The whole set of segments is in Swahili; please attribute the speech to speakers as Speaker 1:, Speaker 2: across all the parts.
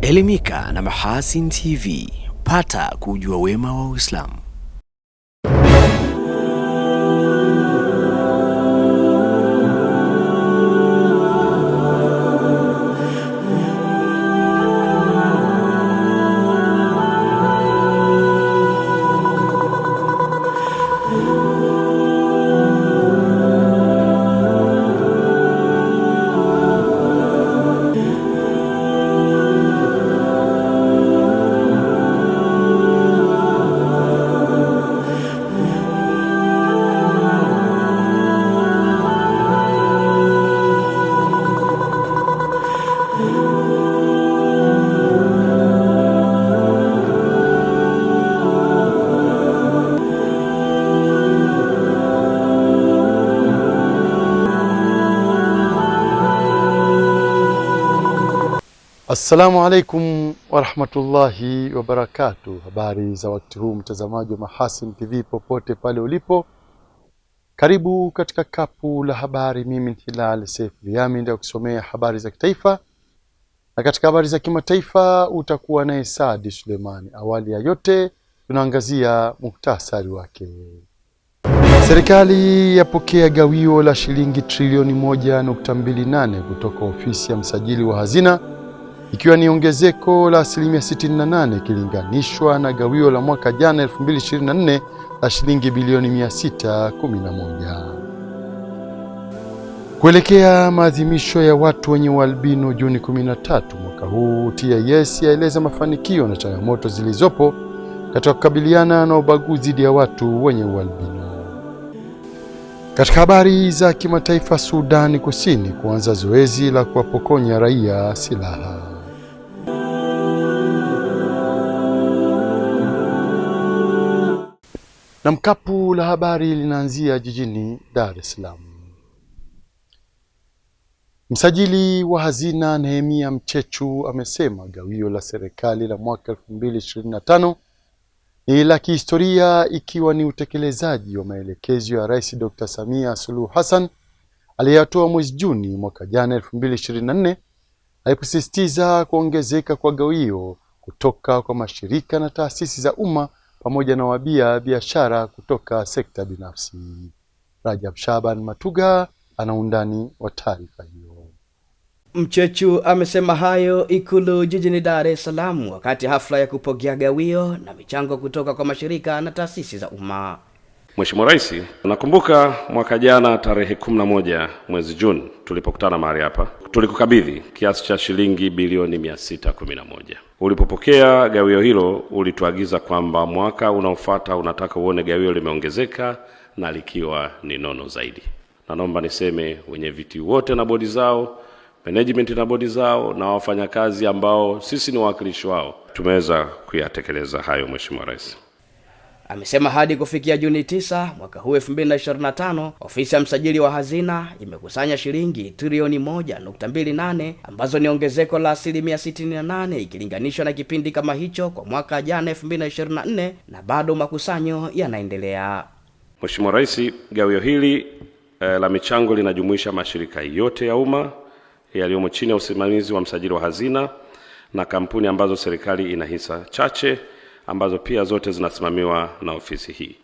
Speaker 1: Elimika na Mahasin TV, pata kujua wema wa Uislamu.
Speaker 2: Assalamu alaikum wa rahmatullahi wa barakatuh. Habari za wakati huu mtazamaji wa Mahasin TV popote pale ulipo. Karibu katika kapu la habari. Mimi Hilal Seif Liami ndio kusomea habari za kitaifa. Na katika habari za kimataifa utakuwa naye Saadi Sulemani. Awali ya yote tunaangazia muhtasari wake. Serikali yapokea gawio la shilingi trilioni 1.28 kutoka ofisi ya msajili wa hazina, ikiwa ni ongezeko la 68% ikilinganishwa na gawio la mwaka jana 2024 la shilingi bilioni 611. Kuelekea maadhimisho ya watu wenye ualbino Juni 13 mwaka huu, TIS yaeleza mafanikio na changamoto zilizopo katika kukabiliana na ubaguzi dhidi ya watu wenye ualbino. Katika habari za kimataifa, Sudan Kusini kuanza zoezi la kuwapokonya raia silaha. Na mkapu la habari linaanzia jijini Dar es Salaam. Msajili wa hazina Nehemia Mchechu amesema gawio la serikali la mwaka 2025 ni la kihistoria, ikiwa ni utekelezaji wa maelekezo ya Rais Dr. Samia Suluhu Hassan aliyatoa mwezi Juni mwaka jana 2024, aliposisitiza kuongezeka kwa gawio kutoka kwa mashirika na taasisi za umma pamoja na wabia biashara kutoka sekta binafsi. Rajab Shaban Matuga ana undani wa taarifa hiyo.
Speaker 3: Mchechu amesema hayo Ikulu jijini Dar es Salaam wakati hafla ya kupokea gawio na michango kutoka kwa mashirika na taasisi za umma.
Speaker 4: Mheshimiwa Rais, nakumbuka mwaka jana tarehe 11 mwezi Juni tulipokutana mahali hapa, tulikukabidhi kiasi cha shilingi bilioni 611. Ulipopokea gawio hilo ulituagiza kwamba mwaka unaofuata unataka uone gawio limeongezeka na likiwa ni nono zaidi. Na naomba niseme wenye viti wote na bodi zao, management na bodi zao, na wafanyakazi ambao sisi ni wawakilishi wao, tumeweza kuyatekeleza hayo Mheshimiwa Rais.
Speaker 3: Amesema hadi kufikia Juni 9 mwaka huu 2025, ofisi ya msajili wa hazina imekusanya shilingi trilioni 1.28 ambazo ni ongezeko la 68% ikilinganishwa na kipindi kama hicho kwa mwaka jana 2024, na bado makusanyo yanaendelea.
Speaker 4: Mheshimiwa Rais, gawio hili la michango linajumuisha mashirika yote ya umma yaliyomo chini ya usimamizi wa msajili wa hazina na kampuni ambazo serikali ina hisa chache ambazo pia zote zinasimamiwa na ofisi hii.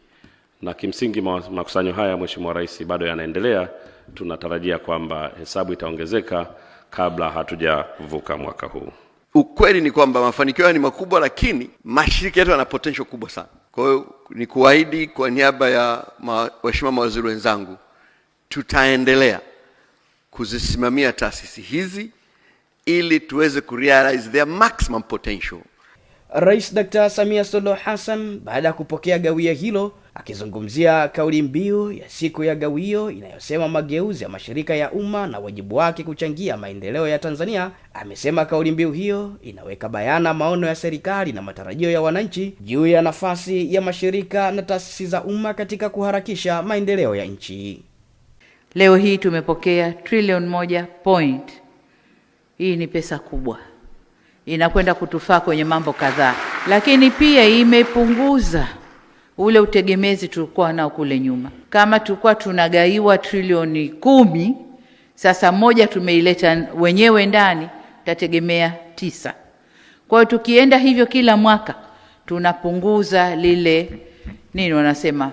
Speaker 4: Na kimsingi makusanyo haya Mheshimiwa Rais bado yanaendelea. Tunatarajia kwamba hesabu itaongezeka kabla hatujavuka mwaka huu.
Speaker 5: Ukweli ni kwamba mafanikio ni makubwa, lakini mashirika yetu yana potential kubwa sana. Kwa hiyo ni kuahidi kwa niaba ya waheshimiwa mawaziri wenzangu, tutaendelea kuzisimamia taasisi hizi ili tuweze kurealize their maximum potential.
Speaker 3: Rais Dr. Samia Suluhu Hassan baada ya kupokea gawio hilo, akizungumzia kauli mbiu ya siku ya gawio inayosema mageuzi ya mashirika ya umma na wajibu wake kuchangia maendeleo ya Tanzania, amesema kauli mbiu hiyo inaweka bayana maono ya serikali na matarajio ya wananchi juu ya nafasi ya mashirika na taasisi za umma katika kuharakisha maendeleo ya nchi.
Speaker 6: Leo hii tumepokea trilioni 1. Hii ni pesa kubwa, inakwenda kutufaa kwenye mambo kadhaa, lakini pia imepunguza ule utegemezi tulikuwa nao kule nyuma. Kama tulikuwa tunagaiwa trilioni 10, sasa 1 tumeileta wenyewe ndani, tutategemea 9. Kwa hiyo tukienda hivyo kila mwaka tunapunguza lile wanasema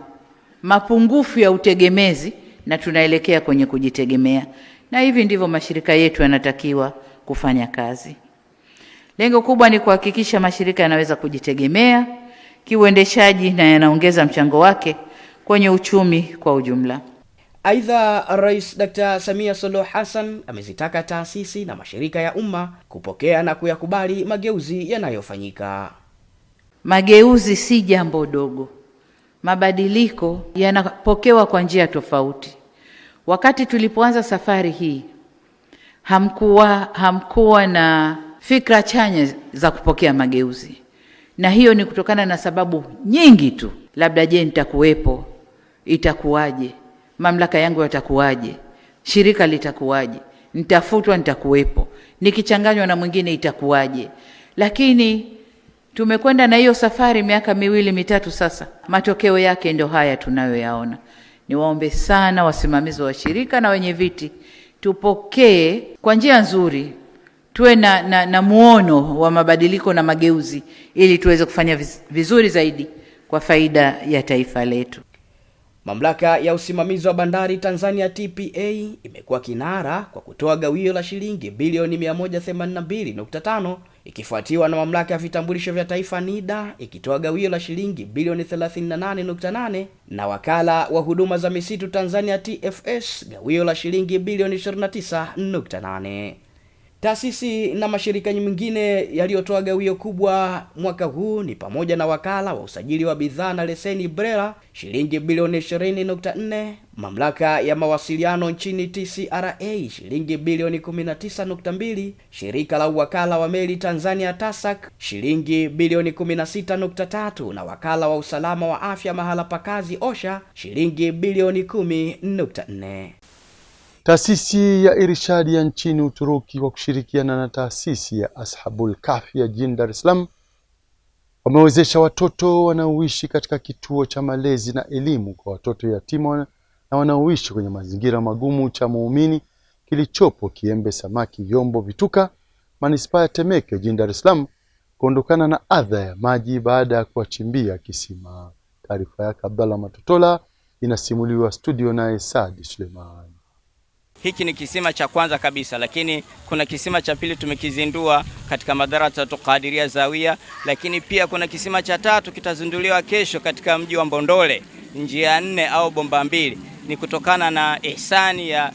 Speaker 6: mapungufu ya utegemezi na tunaelekea kwenye kujitegemea. Na hivi ndivyo mashirika yetu yanatakiwa kufanya kazi. Lengo kubwa ni kuhakikisha mashirika yanaweza kujitegemea kiuendeshaji na yanaongeza mchango wake kwenye uchumi kwa ujumla.
Speaker 3: Aidha, Rais Dr. Samia Suluhu Hassan amezitaka taasisi na mashirika ya umma kupokea na kuyakubali mageuzi yanayofanyika.
Speaker 6: Mageuzi si jambo dogo. Mabadiliko yanapokewa kwa njia tofauti. Wakati tulipoanza safari hii, hamkuwa na fikra chanya za kupokea mageuzi. Na hiyo ni kutokana na sababu nyingi tu. Labda nitakuwepo, itakuwaje? Mamlaka yangu yatakuwaje? Shirika litakuwaje? Nitafutwa, nitakuwepo. Nikichanganywa na mwingine itakuwaje? Lakini tumekwenda na hiyo safari miaka 2-3 sasa. Matokeo yake ndio haya tunayoyaona. Niwaombe sana wasimamizi wa shirika na wenye viti, tupokee kwa njia nzuri. Tuwe na muono wa mabadiliko na mageuzi ili tuweze kufanya vizuri zaidi kwa faida ya taifa letu.
Speaker 3: Mamlaka ya usimamizi wa bandari Tanzania TPA imekuwa kinara kwa kutoa gawio la shilingi bilioni 182.5, ikifuatiwa na mamlaka ya vitambulisho vya taifa NIDA ikitoa gawio la shilingi bilioni 38.8 na wakala wa huduma za misitu Tanzania TFS gawio la shilingi bilioni 29.8. Taasisi na mashirika mengine yaliyotoa gawio kubwa mwaka huu ni pamoja na wakala wa usajili wa bidhaa na leseni BRELA shilingi bilioni 20.4, mamlaka ya mawasiliano nchini TCRA shilingi bilioni 19.2, shirika la wakala wa meli Tanzania TASAC shilingi bilioni 16.3 na wakala wa usalama wa afya mahala pa kazi OSHA shilingi bilioni 10.4.
Speaker 2: Taasisi ya Irshadi ya nchini Uturuki kwa kushirikiana na taasisi ya Ashabul Kahfi ya jijini Dar es Salaam wamewezesha watoto wanaoishi katika kituo cha malezi na elimu kwa watoto yatima na wanaoishi kwenye mazingira magumu cha Muumini kilichopo Kiembe Samaki Vyombo Vituka, manispaa ya Temeke jijini Dar es Salaam kuondokana na adha ya maji baada ya kuwachimbia kisima. Taarifa yake Abdalla Matotola inasimuliwa studio na Saadi Suleiman.
Speaker 7: Hiki ni kisima cha kwanza kabisa, lakini kuna kisima cha pili tumekizindua katika madarasa Qadiria Zawia, lakini pia kuna kisima cha tatu kitazinduliwa kesho katika mji wa Mbondole, njia 4 au bomba 2. Ni kutokana na ihsani ya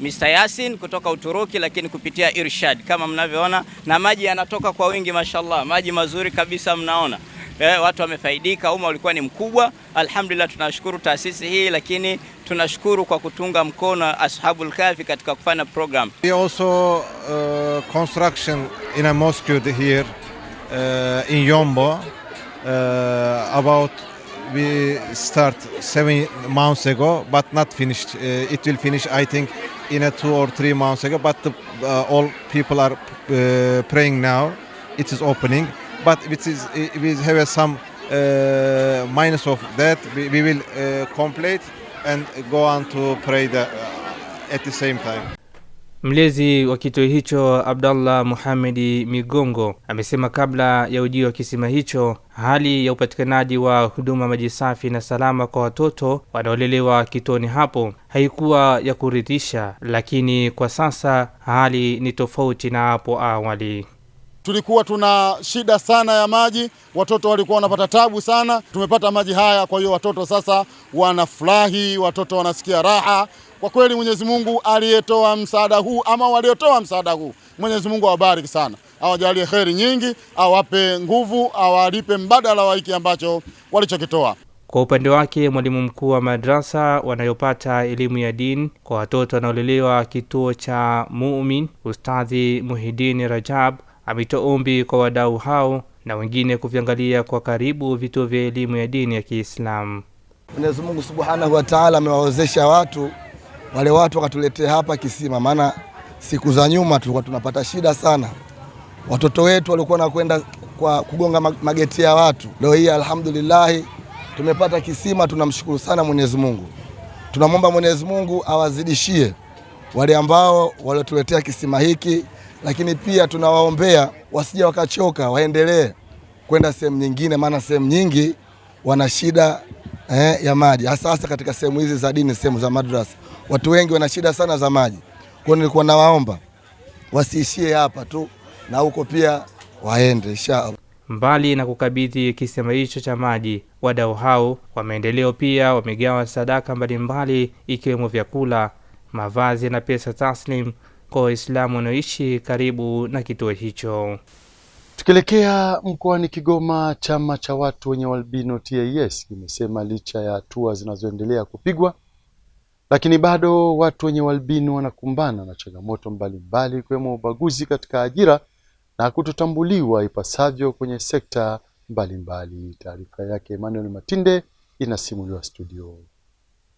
Speaker 7: Mr. Yasin kutoka Uturuki, lakini kupitia Irshad kama mnavyoona, na maji yanatoka kwa wingi mashallah, maji mazuri kabisa mnaona. Watu wamefaidika, umma ulikuwa ni mkubwa. Alhamdulillah, tunashukuru taasisi hii, lakini tunashukuru kwa kutunga mkono Ashabul Kahfi katika kufanya program.
Speaker 8: We also construction in a mosque here in Yombo. About we start 7 months ago, but not finished. It will finish, I think, in 2 or 3 months ago. But all people are praying now. It is opening. But we have some minus of that. We will complete and go on to pray at the same time.
Speaker 9: Mlezi wa kituo hicho Abdallah Muhamedi Migongo amesema kabla ya ujio wa kisima hicho hali ya upatikanaji wa huduma maji safi na salama kwa watoto wanaolelewa kituoni hapo haikuwa ya kuridhisha, lakini kwa sasa hali ni tofauti na hapo awali.
Speaker 10: Tulikuwa tuna shida sana ya maji, watoto walikuwa wanapata tabu sana. Tumepata maji haya, kwa hiyo watoto sasa wanafurahi, watoto wanasikia raha. Kwa kweli Mwenyezi Mungu aliyetoa msaada huu ama waliotoa msaada huu, Mwenyezi Mungu awabariki sana. Awajalie kheri nyingi, awape nguvu, awalipe mbadala wa hiki ambacho walichokitoa.
Speaker 9: Kwa upande wake mwalimu mkuu wa madrasa wanayopata elimu ya dini kwa watoto wanaolelewa kituo cha Mu'min, Ustadhi Muhyiddin Rajab, ametoa ombi kwa wadau hao na wengine kuviangalia kwa karibu vituo vya elimu ya dini ya Kiislamu.
Speaker 11: Mwenyezi Mungu Subhanahu wa Ta'ala amewawezesha wale watu wakatuletea hapa kisima, maana siku za nyuma tulikuwa tunapata shida sana. Watoto wetu walikuwa wanakwenda kwa kugonga mageti ya watu. Leo hii alhamdulillah tumepata kisima, tunamshukuru sana Mwenyezi Mungu. Tunamwomba Mwenyezi Mungu awazidishie wale ambao waliotuletea kisima hiki lakini pia tunawaombea wasije wakachoka, waendelee kwenda sehemu nyingine, maana sehemu nyingi wana shida ya maji, hasa katika sehemu hizi za dini, sehemu za madrasa. Watu wengi wana shida sana za maji. Kwa hiyo nilikuwa nawaomba wasiishie hapa tu, na huko pia waende inshallah.
Speaker 9: Mbali na kukabidhi kisima hicho cha maji, wadau hao wa maendeleo pia wamegawa sadaka mbalimbali ikiwemo vyakula, mavazi na pesa taslim kwa Waislamu wanaoishi karibu na kituo hicho.
Speaker 2: Tukielekea mkoani Kigoma, chama cha watu wenye albino TAS kimesema licha ya hatua zinazoendelea kupigwa, lakini bado watu wenye albino wanakumbana na changamoto mbalimbali ikiwemo ubaguzi katika ajira na kutotambuliwa ipasavyo kwenye sekta mbalimbali. Taarifa yake Emmanuel Matinde inasimuliwa studio.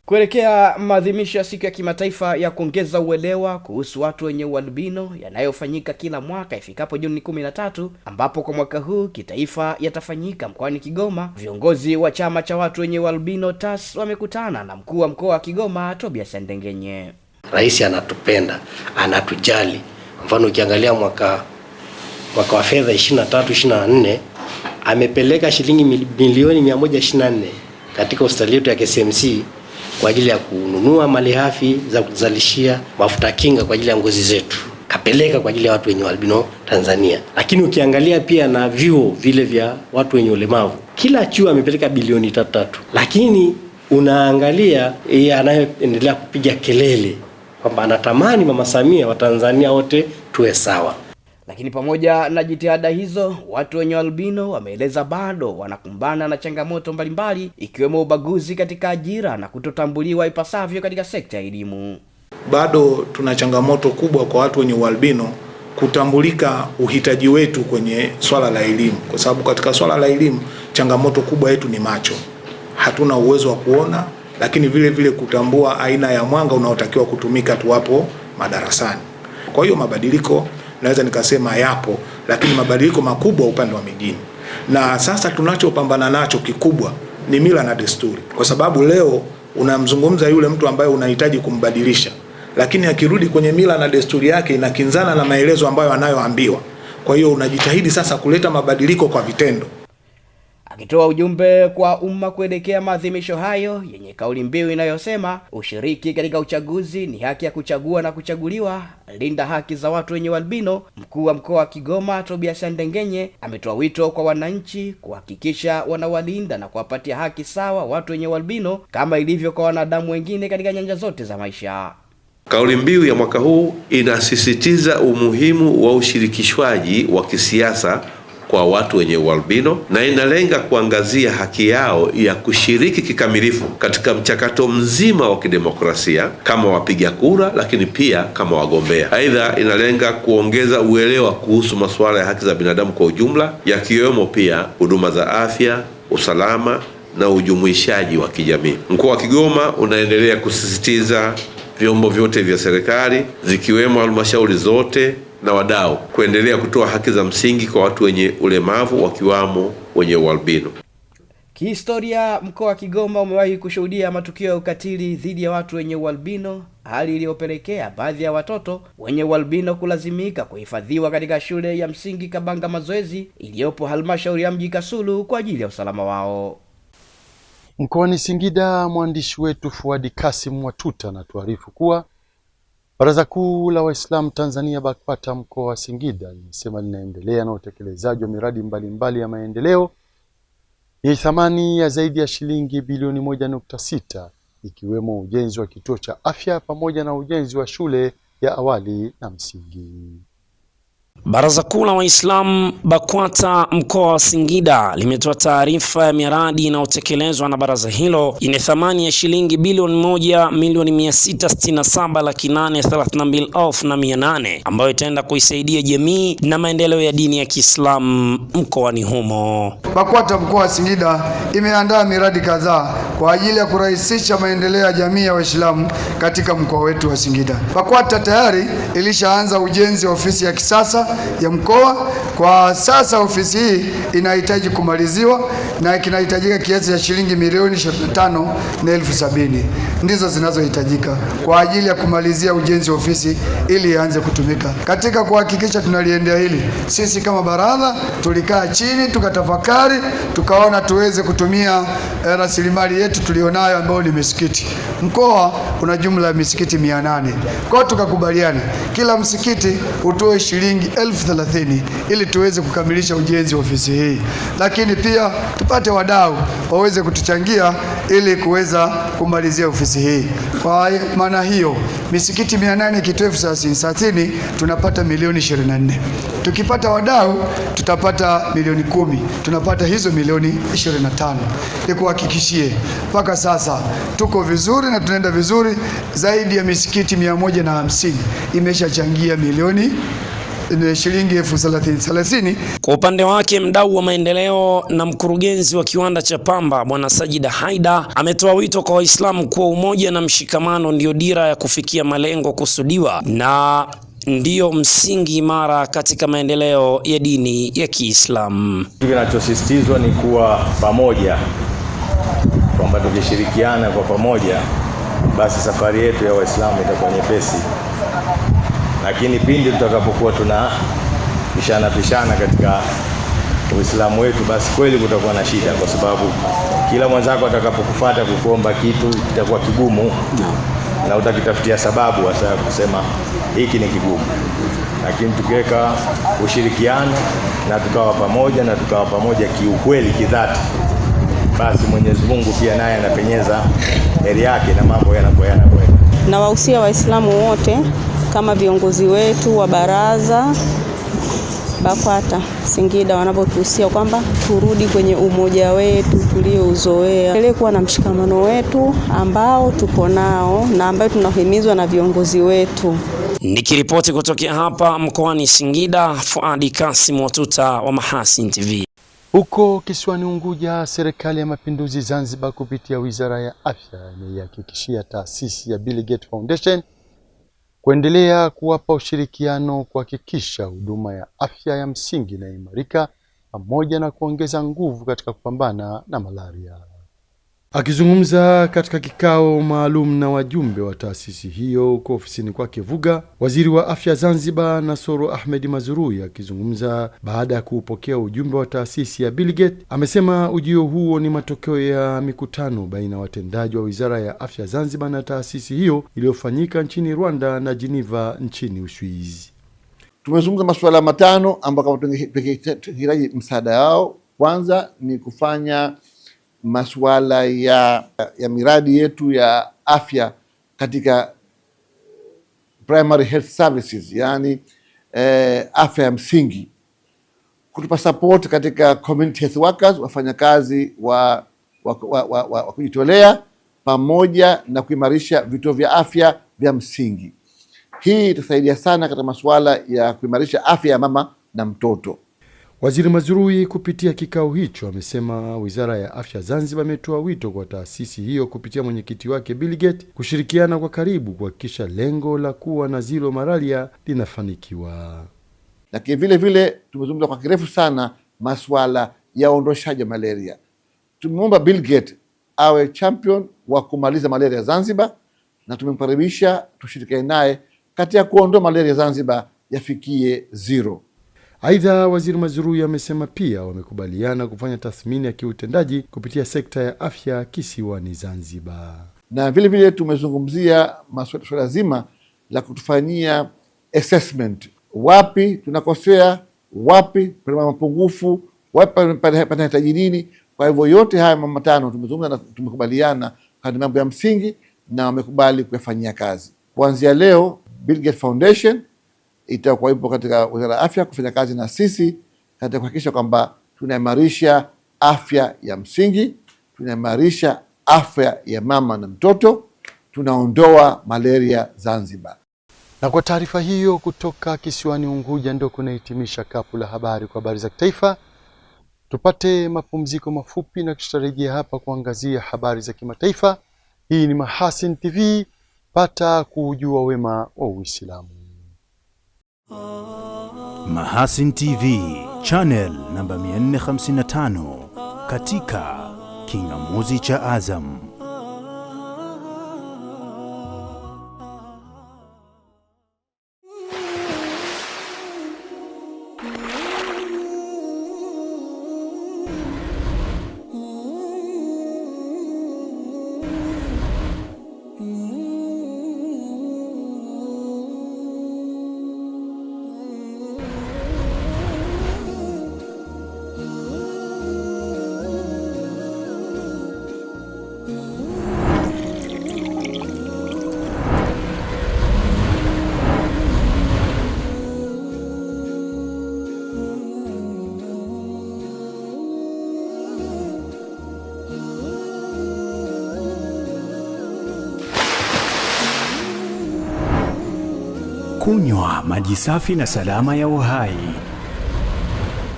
Speaker 3: Kuelekea maadhimisho ya siku ya kimataifa ya kuongeza uelewa kuhusu watu wenye ualbino yanayofanyika kila mwaka ifikapo Juni 13, ambapo kwa mwaka huu kitaifa yatafanyika mkoani Kigoma, viongozi wa chama cha watu wenye ualbino TAS wamekutana na mkuu wa mkoa wa Kigoma Tobias Ndengenye.
Speaker 12: Rais anatupenda, anatujali. Mfano ukiangalia mwaka wa fedha 23-24 amepeleka shilingi milioni 124 katika hospitali yetu ya KCMC kwa ajili ya kununua malighafi za kuzalishia mafuta kinga kwa ajili ya ngozi zetu. Kapeleka kwa ajili ya watu wenye albino Tanzania. Lakini ukiangalia pia na vyuo vile vya watu wenye ulemavu, kila chuo amepeleka bilioni 3. Lakini unaangalia anayoendelea kupiga kelele kwamba anatamani Mama Samia wa Tanzania wote tuwe sawa.
Speaker 3: Lakini pamoja na jitihada hizo, watu wenye albino wameeleza bado wanakumbana na changamoto mbalimbali ikiwemo ubaguzi katika ajira na kutotambuliwa ipasavyo katika sekta ya elimu.
Speaker 13: Bado tuna changamoto kubwa kwa watu wenye albino kutambulika uhitaji wetu kwenye swala la elimu, kwa sababu katika swala la elimu changamoto kubwa yetu ni macho. Hatuna uwezo wa kuona, lakini vile vile kutambua aina ya mwanga unaotakiwa kutumika tuwapo madarasani. Kwa hiyo mabadiliko naweza nikasema yapo, lakini mabadiliko makubwa upande wa mijini. Na sasa tunachopambana nacho kikubwa ni mila na desturi, kwa sababu leo unamzungumza yule mtu ambaye unahitaji kumbadilisha, lakini akirudi kwenye mila na desturi yake inakinzana na maelezo ambayo anayoambiwa. Kwa hiyo unajitahidi sasa kuleta mabadiliko kwa vitendo.
Speaker 3: Akitoa ujumbe kwa umma kuelekea maadhimisho hayo yenye kauli mbiu inayosema ushiriki katika uchaguzi ni haki ya kuchagua na kuchaguliwa, linda haki za watu wenye albino, mkuu wa mkoa wa Kigoma Tobias Ndengenye ametoa wito kwa wananchi kuhakikisha wanawalinda na kuwapatia haki sawa watu wenye albino kama ilivyo kwa wanadamu wengine katika nyanja zote za maisha.
Speaker 14: Kauli mbiu ya mwaka huu inasisitiza umuhimu wa ushirikishwaji wa kisiasa kwa watu wenye ualbino na inalenga kuangazia haki yao ya kushiriki kikamilifu katika mchakato mzima wa kidemokrasia kama wapiga kura, lakini pia kama wagombea. Aidha, inalenga kuongeza uelewa kuhusu masuala ya haki za binadamu kwa ujumla, yakiwemo pia huduma za afya, usalama na ujumuishaji wa kijamii. Mkoa wa Kigoma unaendelea kusisitiza vyombo vyote vya serikali zikiwemo halmashauri zote na wadau kuendelea kutoa haki za msingi kwa watu wenye ulemavu wakiwamo wenye ualbino.
Speaker 3: Kihistoria, mkoa wa Kigoma umewahi kushuhudia matukio ya ukatili dhidi ya watu wenye ualbino, hali iliyopelekea baadhi ya watoto wenye ualbino kulazimika kuhifadhiwa katika shule ya msingi Kabanga Mazoezi iliyopo halmashauri ya mji Kasulu kwa ajili ya usalama wao.
Speaker 2: Mkoani Singida, mwandishi wetu Fuadi Kasim Watuta anatuarifu kuwa Baraza Kuu la Waislamu Tanzania BAKWATA mkoa wa Singida limesema linaendelea na utekelezaji wa miradi mbalimbali ya maendeleo yenye thamani ya zaidi ya shilingi bilioni 1.6 ikiwemo ujenzi wa kituo cha afya pamoja na ujenzi wa shule ya awali na msingi.
Speaker 15: Baraza Kuu la Waislamu BAKWATA mkoa wa Singida limetoa taarifa ya miradi inayotekelezwa na baraza hilo yenye thamani ya shilingi bilioni 1,667,832,800 ambayo itaenda kuisaidia jamii na maendeleo ya dini ya Kiislamu mkoani humo.
Speaker 16: BAKWATA mkoa wa Singida imeandaa miradi kadhaa kwa ajili ya kurahisisha maendeleo ya jamii ya Waislamu katika mkoa wetu wa Singida. BAKWATA tayari ilishaanza ujenzi wa ofisi ya kisasa ya mkoa. Kwa sasa ofisi hii inahitaji kumaliziwa na kinahitajika kiasi cha shilingi milioni 25,070 ndizo zinazohitajika kwa ajili ya kumalizia ujenzi wa ofisi ili ianze kutumika. Katika kuhakikisha tunaliendea hili, sisi kama baraza tulikaa chini tukatafakari, tukaona tuweze kutumia rasilimali yetu tulionayo ambayo ni misikiti. Mkoa una jumla ya misikiti 800. Kwa hiyo tukakubaliana kila msikiti utoe shilingi 30,030 ili tuweze kukamilisha ujenzi wa ofisi hii, lakini pia tupate wadau waweze kutuchangia ili kuweza kumalizia ofisi hii. Kwa maana hiyo misikiti 800 kitoa 30,030 tunapata milioni 24. Tukipata wadau tutapata milioni 10. Tunapata hizo milioni 25. Nikuhakikishie mpaka sasa tuko vizuri na tunaenda vizuri. Zaidi ya misikiti 150 imeshachangia milioni shilingi 30,030.
Speaker 15: Kwa upande wake, mdau wa maendeleo na mkurugenzi wa kiwanda cha pamba Bwana Sajida Haida ametoa wito kwa Waislamu kuwa umoja na mshikamano ndio dira ya kufikia malengo kusudiwa na ndiyo msingi imara katika maendeleo ya dini ya Kiislamu.
Speaker 17: Kinachosisitizwa ni kuwa pamoja, kwamba tukishirikiana kwa pamoja basi safari yetu ya Waislamu itakuwa nyepesi. Lakini pindi tutakapokuwa tunapishana katika Uislamu wetu, basi kweli kutakuwa na shida, kwa sababu kila mwenzako atakapokufuata kukuomba kitu kitakuwa kigumu na utakitafutia sababu hasa kusema hiki ni kigumu. Lakini tukiweka ushirikiano na tukawa pamoja kiukweli, kidhati, basi Mwenyezi Mungu pia naye anapenyeza heri yake na mambo yanakuwa yanakwenda.
Speaker 18: Na wahusia Waislamu wote kama viongozi wetu wa baraza BAKWATA Singida wanapotuhusia kwamba turudi kwenye umoja wetu tuliouzoea, ili kuwa na mshikamano wetu ambao tupo nao na ambao tunahimizwa na viongozi wetu.
Speaker 15: Nikiripoti kutokea hapa mkoani Singida, Fuadi Kasim Watuta wa Mahasin TV.
Speaker 2: Huko kisiwani Unguja, serikali ya mapinduzi Zanzibar kupitia Wizara ya Afya imeihakikishia taasisi ya Bill Gates Foundation kuendelea kuwapa ushirikiano kuhakikisha huduma ya afya ya msingi na imarika pamoja na kuongeza nguvu katika kupambana na malaria. Akizungumza katika kikao maalum na wajumbe wa taasisi hiyo huko ofisini kwake Vuga, Waziri wa Afya Zanzibar Nasoro Ahmed Mazrui akizungumza baada ya kuupokea ujumbe wa taasisi ya Bill Gates, amesema ujio huo ni matokeo ya mikutano baina ya watendaji wa Wizara ya Afya Zanzibar na taasisi hiyo iliyofanyika nchini Rwanda na Geneva nchini Uswizi.
Speaker 19: Tumezungumza masuala matano ambapo tunahitaji msaada wao. Kwanza ni kufanya masuala ya miradi yetu ya afya katika primary health services, yani afya ya msingi, kutupa support katika community health workers, wafanyakazi wa kujitolea, pamoja na kuimarisha vituo vya afya vya msingi. Hii itasaidia sana katika masuala ya kuimarisha afya ya mama na mtoto.
Speaker 2: Waziri Mazrui kupitia kikao hicho amesema Wizara ya Afya Zanzibar imetoa wito kwa taasisi hiyo kupitia mwenyekiti wake Bill Gates kushirikiana kwa karibu kuhakikisha lengo la kuwa na zero malaria linafanikiwa.
Speaker 19: Lakini vile vile tumezungumza kwa kirefu sana masuala ya uondoshaji malaria. Tumeomba Bill Gates awe champion wa kumaliza malaria Zanzibar, na tumemkaribisha tushirikiane naye katika kuondoa malaria Zanzibar yafikie zero.
Speaker 2: Aidha, Waziri Mazrui amesema pia wamekubaliana kufanya tathmini ya kiutendaji kupitia sekta ya afya kisiwani Zanzibar.
Speaker 19: Na vile vile tumezungumzia masuala zima la kutufanyia assessment, wapi tunakosea, wapi pana mapungufu, wapi panahitaji nini. Kwa hivyo yote haya mambo matano tumezungumza na tumekubaliana kwa mambo ya msingi na wamekubali kuyafanyia kazi. Kuanzia leo Bill Gates Foundation itakuwa ipo katika Wizara ya Afya kufanya kazi na sisi katika kuhakikisha kwamba tunaimarisha afya ya msingi, tunaimarisha afya ya mama na mtoto, tunaondoa malaria Zanzibar.
Speaker 2: Na kwa taarifa hiyo kutoka kisiwani Unguja ndio kunahitimisha kapu la habari kwa habari za kitaifa. Tupate mapumziko mafupi na tutarejea hapa kuangazia habari za kimataifa. Hii ni Mahasin TV, pata kujua wema wa Uislamu.
Speaker 1: Mahasin TV, channel namba 455 katika kingamuzi cha Azam. Kunywa maji safi na salama ya uhai.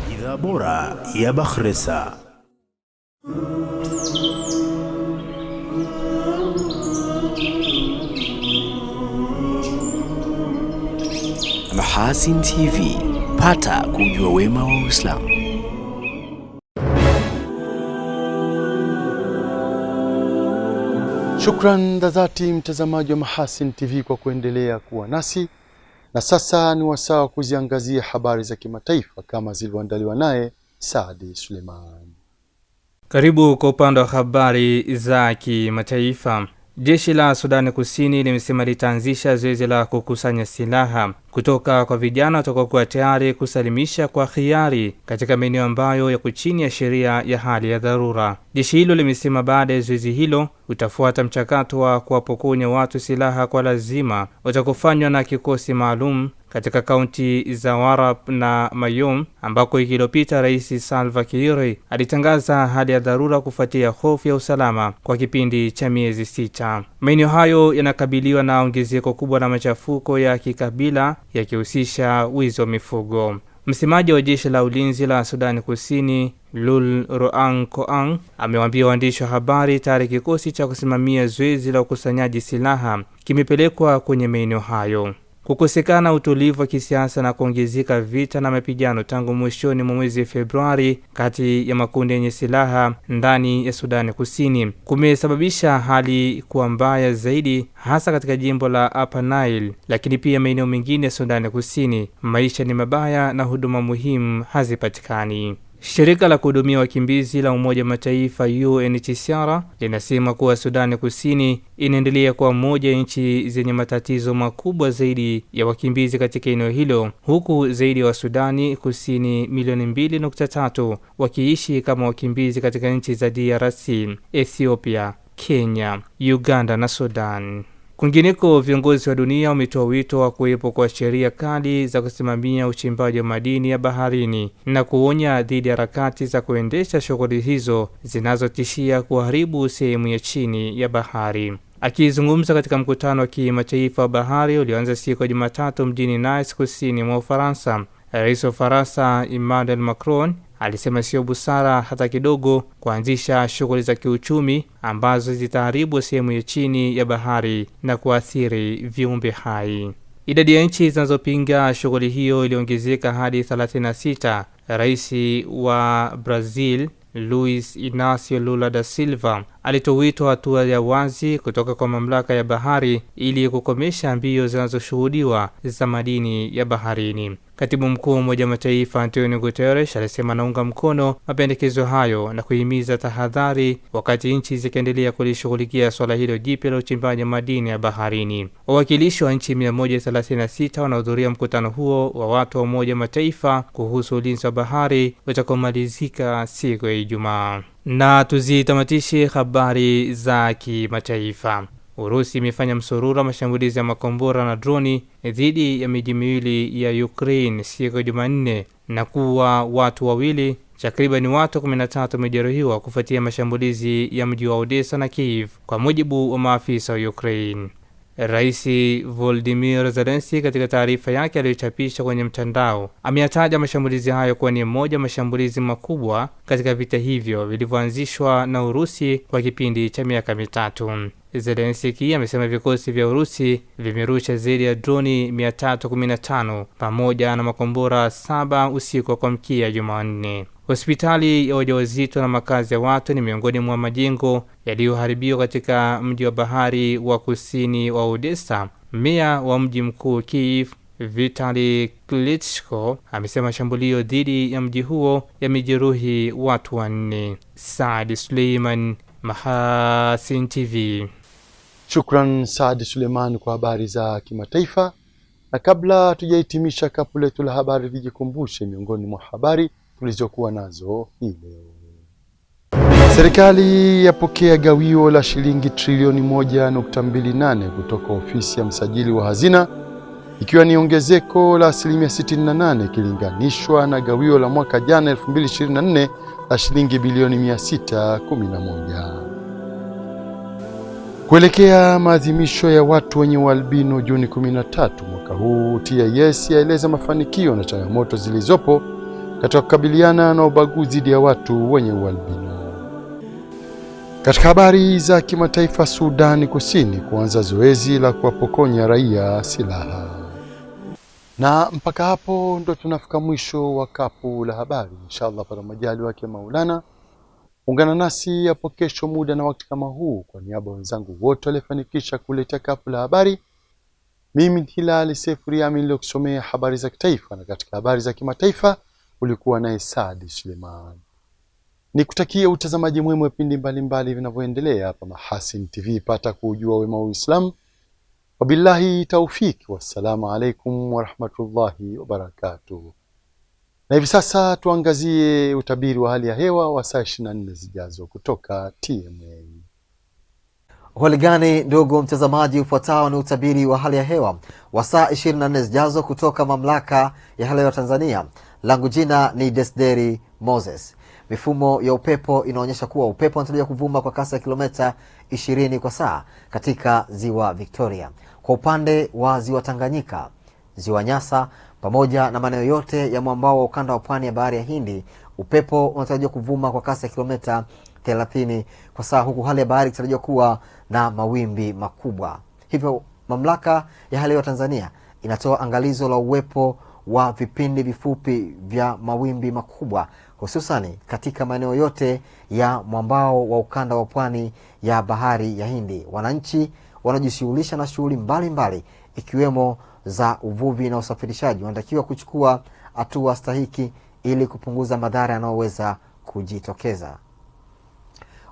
Speaker 1: Bidhaa bora ya Bakhresa. Mahasin TV, pata kujua wema wa Uislamu.
Speaker 2: Shukran za dhati mtazamaji wa Mahasin TV kwa kuendelea kuwa nasi. Na sasa ni wasaa wa kuziangazia habari za kimataifa kama zilivyoandaliwa naye Saadi Suleiman.
Speaker 9: Karibu kwa upande wa habari za kimataifa. Jeshi la Sudani Kusini limesema litaanzisha zoezi la kukusanya silaha kutoka kwa vijana watakaokuwa tayari kusalimisha kwa hiari katika maeneo ambayo yako chini ya sheria ya hali ya dharura. Jeshi hilo limesema baada ya zoezi hilo utafuata mchakato wa kuwapokonya watu silaha kwa lazima utakofanywa na kikosi maalum katika kaunti za Warab na Mayom, ambako wiki iliyopita Rais Salva Kiir alitangaza hali ya dharura kufuatia hofu ya usalama kwa kipindi cha miezi 6. Maeneo hayo yanakabiliwa na ongezeko kubwa la machafuko ya kikabila yakihusisha wizi wa mifugo. Msemaji wa jeshi la ulinzi la Sudani Kusini, Lul Roang Koang, amewaambia waandishi wa habari tayari kikosi cha kusimamia zoezi la ukusanyaji silaha kimepelekwa kwenye maeneo hayo. Kukosekana utulivu wa kisiasa na kuongezeka vita na mapigano tangu mwishoni mwa mwezi Februari kati ya makundi yenye silaha ndani ya Sudani Kusini kumesababisha hali kuwa mbaya zaidi, hasa katika jimbo la Upper Nile, lakini pia maeneo mengine ya Sudani Kusini maisha ni mabaya na huduma muhimu hazipatikani. Shirika la kuhudumia wakimbizi la Umoja wa Mataifa UNHCR linasema kuwa Sudani Kusini inaendelea kuwa moja ya nchi zenye matatizo makubwa zaidi ya wakimbizi katika eneo hilo, huku zaidi ya Sudani Kusini milioni 2.3 wakiishi kama wakimbizi katika nchi za DRC, Ethiopia, Kenya, Uganda na Sudan. Kwingineko, viongozi wa dunia wametoa wito wa kuwepo kwa sheria kali za kusimamia uchimbaji wa madini ya baharini na kuonya dhidi ya harakati za kuendesha shughuli hizo zinazotishia kuharibu sehemu ya chini ya bahari. Akizungumza katika mkutano wa kimataifa wa bahari ulioanza siku ya Jumatatu mjini Nice, kusini mwa Ufaransa, Rais wa Ufaransa Emmanuel Macron alisema sio busara hata kidogo kuanzisha shughuli za kiuchumi ambazo zitaharibu sehemu ya chini ya bahari na kuathiri viumbe hai. Idadi ya nchi zinazopinga shughuli hiyo iliongezeka hadi 36. Rais wa Brazil Luis Inacio Lula da Silva alitoa wito hatua ya wazi kutoka kwa mamlaka ya bahari ili kukomesha mbio zinazoshuhudiwa za madini ya baharini. Katibu mkuu wa Umoja wa Mataifa Antonio Guterres alisema anaunga mkono mapendekezo hayo na kuhimiza tahadhari wakati nchi zikiendelea kulishughulikia swala hilo jipya la uchimbaji madini ya baharini. Wawakilishi wa nchi 136 wanahudhuria mkutano huo wa watu wa Umoja wa Mataifa kuhusu ulinzi wa bahari utakomalizika siku ya Ijumaa. Na tuzitamatishe habari za kimataifa. Urusi imefanya msururu wa mashambulizi ya makombora na droni dhidi ya miji miwili ya Ukraine siku ya Jumanne na kuua watu wawili. Takriban watu 13 wamejeruhiwa kufuatia mashambulizi ya mji wa Odessa na Kiev, kwa mujibu wa maafisa wa Ukraine. Rais Volodymyr Zelensky katika taarifa yake aliyochapisha kwenye mtandao ameyataja mashambulizi hayo kuwa ni moja mashambulizi makubwa katika vita hivyo vilivyoanzishwa na Urusi kwa kipindi cha miaka mitatu. Zelensky amesema vikosi vya Urusi vimerusha zaidi ya droni 315 pamoja na makombora 7 usiku wa kuamkia Jumanne. Hospitali ya wajawazito na makazi ya watu ni miongoni mwa majengo yaliyoharibiwa katika mji wa bahari wa kusini wa Odessa. Meya wa mji mkuu Kiev, Vitali Klitschko, amesema shambulio dhidi ya mji huo yamejeruhi watu 4. Saad Suleiman, Mahasin TV.
Speaker 2: Shukran Saad Suleiman kwa habari za kimataifa. Na kabla tujahitimisha kapu letu la habari, vijikumbushe miongoni mwa habari tulizokuwa nazo hii leo. Serikali yapokea gawio la shilingi trilioni 1.28 kutoka ofisi ya msajili wa hazina, ikiwa ni ongezeko la 68% ikilinganishwa na gawio la mwaka jana 2024 la shilingi bilioni 611. Kuelekea maadhimisho ya watu wenye ualbino Juni 13 mwaka huu, TIS yaeleza mafanikio na changamoto zilizopo katika kukabiliana na ubaguzi dhidi ya watu wenye ualbino. Katika habari za kimataifa, Sudani Kusini kuanza zoezi la kuwapokonya raia silaha. Na mpaka hapo ndo tunafika mwisho wa kapu la habari. Inshallah para majali wake Maulana, ungana nasi hapo kesho muda na wakati kama huu. Kwa niaba ya wenzangu wote walifanikisha kuleta kapu la habari, mimi Hilal Sefuri Amin nilikusomea habari za kitaifa, na katika habari za kimataifa ulikuwa naye Saad Suleiman. Nikutakia utazamaji mwema wa vipindi mbalimbali vinavyoendelea hapa Mahasin TV. Pata kujua wema wa Uislamu. Wabillahi taufiki, wassalamu alaikum warahmatullahi wabarakatuh. Na hivi sasa tuangazie utabiri wa hali ya hewa wa saa 24 zijazo kutoka TMA.
Speaker 20: Hali gani ndugu mtazamaji, ufuatao ni utabiri wa hali ya hewa wa saa 24 zijazo kutoka mamlaka ya hali ya hewa Tanzania. Langu jina ni Desderi Moses. Mifumo ya upepo inaonyesha kuwa upepo unatarajiwa kuvuma kwa kasi ya kilomita 20 kwa saa katika ziwa Victoria. Kwa upande wa ziwa Tanganyika, ziwa Nyasa pamoja na maeneo yote ya mwambao wa ukanda wa pwani ya bahari ya Hindi, upepo unatarajiwa kuvuma kwa kasi ya kilomita 30 kwa saa, huku hali ya bahari ikitarajiwa kuwa na mawimbi makubwa. Hivyo mamlaka ya hali ya hewa Tanzania inatoa angalizo la uwepo wa vipindi vifupi vya mawimbi makubwa hususani katika maeneo yote ya mwambao wa ukanda wa pwani ya bahari ya Hindi. Wananchi wanajishughulisha na shughuli mbalimbali ikiwemo za uvuvi na usafirishaji wanatakiwa kuchukua hatua stahiki ili kupunguza madhara yanayoweza kujitokeza.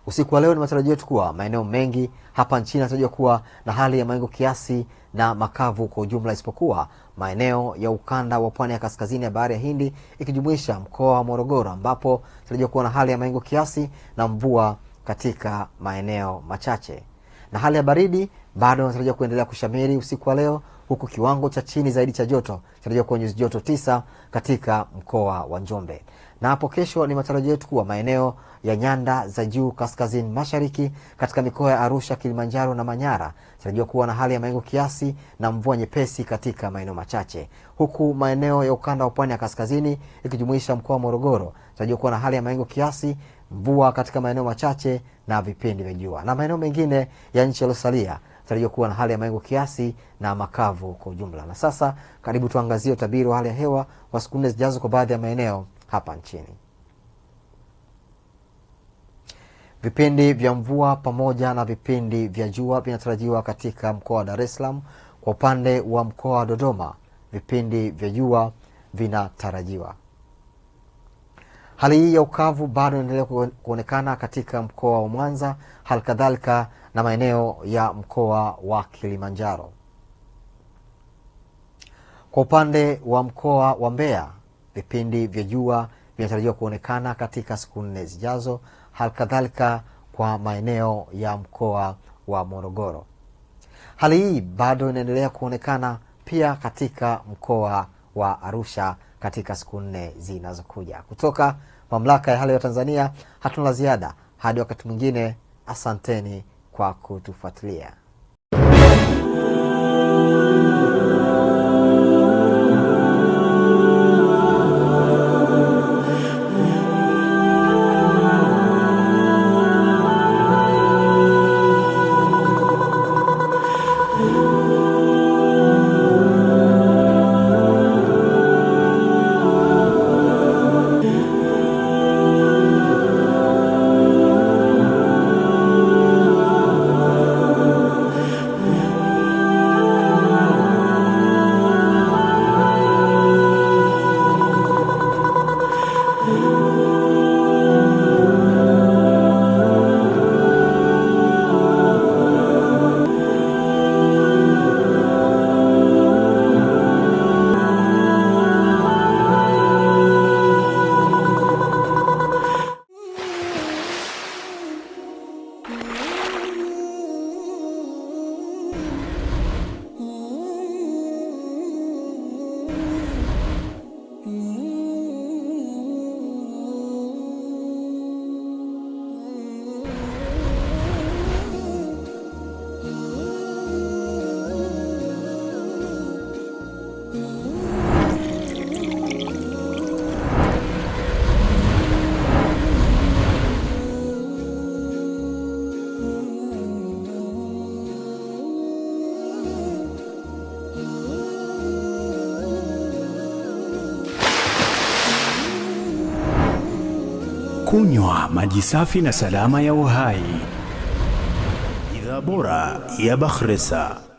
Speaker 20: Usiku wa leo ni matarajio yetu kuwa maeneo mengi hapa nchini yanatarajiwa kuwa na hali ya mawingu kiasi na makavu kwa ujumla, isipokuwa maeneo ya ukanda wa pwani ya kaskazini ya bahari ya Hindi ikijumuisha mkoa wa Morogoro, ambapo yanatarajiwa kuwa na hali ya mawingu kiasi na mvua katika maeneo machache. Na hali ya baridi bado inatarajiwa kuendelea kushamiri usiku wa leo, huku kiwango cha chini zaidi cha joto kinatarajiwa kuwa nyuzi joto 9 katika mkoa wa Njombe. Na hapo kesho ni matarajio yetu kuwa maeneo ya nyanda za juu kaskazini mashariki katika mikoa ya Arusha, Kilimanjaro na Manyara yanatarajiwa kuwa na hali ya mawingu kiasi na mvua nyepesi katika maeneo machache, huku maeneo ya ukanda wa pwani ya kaskazini ikijumuisha mkoa wa Morogoro yanatarajiwa kuwa na hali ya mawingu kiasi, mvua katika maeneo machache na vipindi vya jua. Na maeneo mengine ya nchi yaliyosalia yanatarajiwa kuwa na hali ya mawingu kiasi na makavu kwa ujumla. Na sasa karibu tuangazie utabiri wa hali ya hewa wa siku 4 zijazo kwa baadhi ya maeneo hapa nchini. Vipindi vya mvua pamoja na vipindi vya jua vinatarajiwa katika mkoa wa Dar es Salaam. Kwa upande wa mkoa wa Dodoma, vipindi vya jua vinatarajiwa. Hali hii ya ukavu bado inaendelea kuonekana katika mkoa wa Mwanza, halikadhalika na maeneo ya mkoa wa Kilimanjaro. Kwa upande wa mkoa wa Mbeya, vipindi vya jua vinatarajiwa kuonekana katika siku 4 zijazo, halikadhalika kwa maeneo ya mkoa wa Morogoro. Hali hii bado inaendelea kuonekana pia katika mkoa wa Arusha katika siku 4 zinazokuja. Kutoka mamlaka ya hali ya Tanzania hatuna ziada hadi wakati mwingine. Asanteni kwa kutufuatilia.
Speaker 1: Kunywa maji safi na salama ya uhai. Bidhaa bora ya Bakhresa.